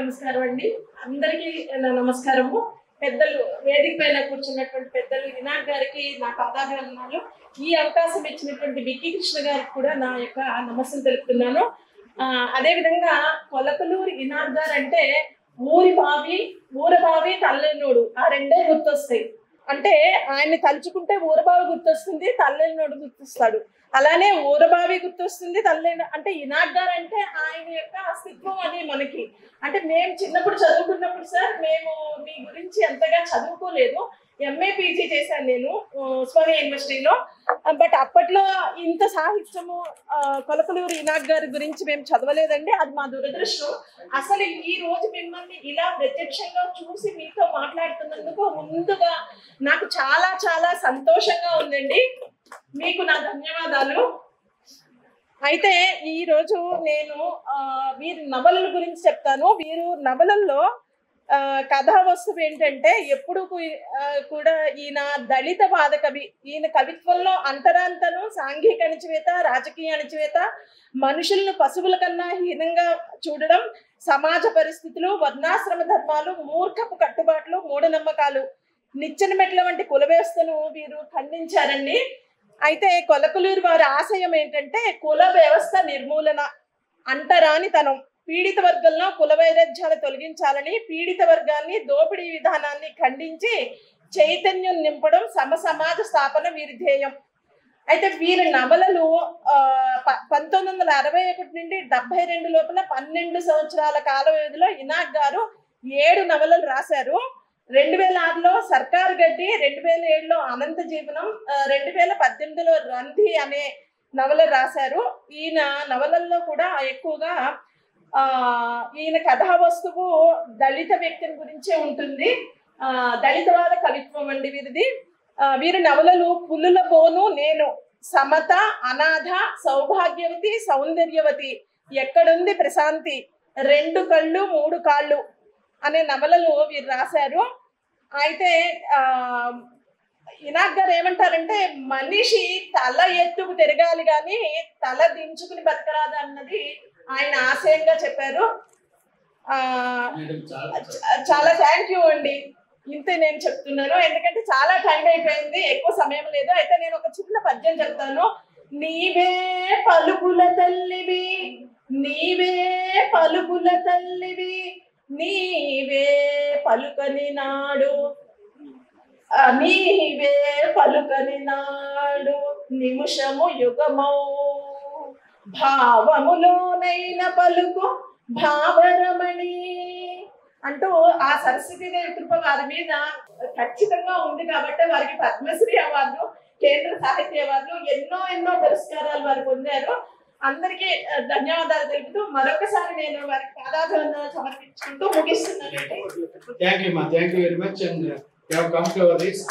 నమస్కారం అండి. అందరికీ నా నమస్కారము. పెద్దలు వేదిక పైన కూర్చున్నటువంటి పెద్దలు వినాయక్ గారికి నా పాదాభివందనాలు. ఈ అవకాశం ఇచ్చినటువంటి విక్కీ కృష్ణ గారికి కూడా నా యొక్క నమస్సును తెలుపుతున్నాను. అదేవిధంగా కొలకలూరు వినాయక్ గారు అంటే ఊరబావి తల్లెన్నోడు ఆ రెండే గుర్తొస్తాయి. అంటే ఆయన్ని తలుచుకుంటే ఊరబావి గుర్తొస్తుంది, తల్లెన్నోడు గుర్తొస్తాడు. అలానే ఊరబావి గుర్తొస్తుంది, అంటే వినాయక్ గారు అంటే ఆయన యొక్క అస్తిత్వం అది మనకి. అంటే మేము చిన్నప్పుడు చదువుకున్నప్పుడు సార్ మేము మీ గురించి ఎంతగా చదువుకోలేదు. ఎంఏ పీజీ చేశాను నేను ఉస్మానియా యూనివర్సిటీలో. బట్ అప్పట్లో ఇంత సాహిత్యము కొలకలూరు వినాయక్ గారి గురించి మేము చదవలేదండి. అది మా దురదృష్టం. అసలు ఈ రోజు మిమ్మల్ని ఇలా ప్రత్యక్షంగా చూసి మీతో మాట్లాడుతున్నందుకు ముందుగా నాకు చాలా చాలా సంతోషంగా ఉందండి. మీకు నా ధన్యవాదాలు. అయితే ఈ రోజు నేను వీరి నవలల గురించి చెప్తాను. వీరు నవలల్లో కథా వస్తువు ఏంటంటే ఎప్పుడు కూడా ఈయన దళితవాద కవి. ఈయన కవిత్వంలో అంతరాంతను సాంఘిక అణచివేత, రాజకీయ అణచివేత, మనుషులను పశువుల కన్నా హీనంగా చూడడం, సమాజ పరిస్థితులు, వర్ణాశ్రమ ధర్మాలు, మూర్ఖపు కట్టుబాట్లు, మూఢనమ్మకాలు, నిచ్చెన మెట్ల వంటి కుల వ్యవస్థను వీరు ఖండించారండి. అయితే కొలకలూరు వారి ఆశయం ఏంటంటే కుల వ్యవస్థ నిర్మూలన, అంటరానితనం, పీడిత వర్గంలో కుల వైరుధ్యాలు తొలగించాలని, పీడిత వర్గాన్ని దోపిడీ విధానాన్ని ఖండించి చైతన్యం నింపడం, సమాజ స్థాపన వీరి ధ్యేయం. అయితే వీరి నవలలు 1961 నుండి 72 లోపల 12 సంవత్సరాల కాల వ్యవధిలో వినాయక్ గారు 7 నవలలు రాశారు. 2006లో సర్కారు గడ్డి, 2007లో అనంత జీవనం, 2018లో రంధి అనే నవల రాశారు. ఈయన నవలల్లో కూడా ఎక్కువగా ఈయన కథా వస్తువు దళిత వ్యక్తిని గురించే ఉంటుంది. దళితవాద కవిత్వం అండి వీరిది. వీరి నవలలు పులుల బోను, నేను, సమత, అనాథ, సౌభాగ్యవతి, సౌందర్యవతి, ఎక్కడుంది ప్రశాంతి, 2 కళ్ళు 3 కాళ్ళు అనే నవలలు వీరు రాశారు. అయితే వినాయక్ గారు ఏమంటారంటే మనిషి తల ఎత్తుకు తిరగాలి కానీ తల దించుకుని బతకరాదు అన్నది ఆయన ఆశయంగా చెప్పారు. చాలా థ్యాంక్ యూ అండి. ఇంతే నేను చెప్తున్నాను, ఎందుకంటే చాలా టైం అయిపోయింది, ఎక్కువ సమయం లేదు. అయితే నేను ఒక చిన్న పద్యం చెప్తాను. నీవే పలుకుల తల్లివి, నీవే పలుకుల తల్లివి, నీవే పలుకని నాడు, నీవే పలుకని నాడు, నిమిషము యుగమౌ, భావములోనైన పలుకు భావరమణి అంటూ ఆ సరస్వతీదేవి కృప వారి మీద ఖచ్చితంగా ఉంది కాబట్టి వారికి పద్మశ్రీ అవార్డు, కేంద్ర సాహిత్య అవార్డులు, ఎన్నో పురస్కారాలు వారు పొందారు. అందరికీ ధన్యవాదాలు తెలుపుతూ మరొకసారి నేను వారికి పాదాభివందనాలు సమర్పించుకుంటూ ముగిస్తున్నాను. Thank you, ma. Thank you very much, and you have come to our list.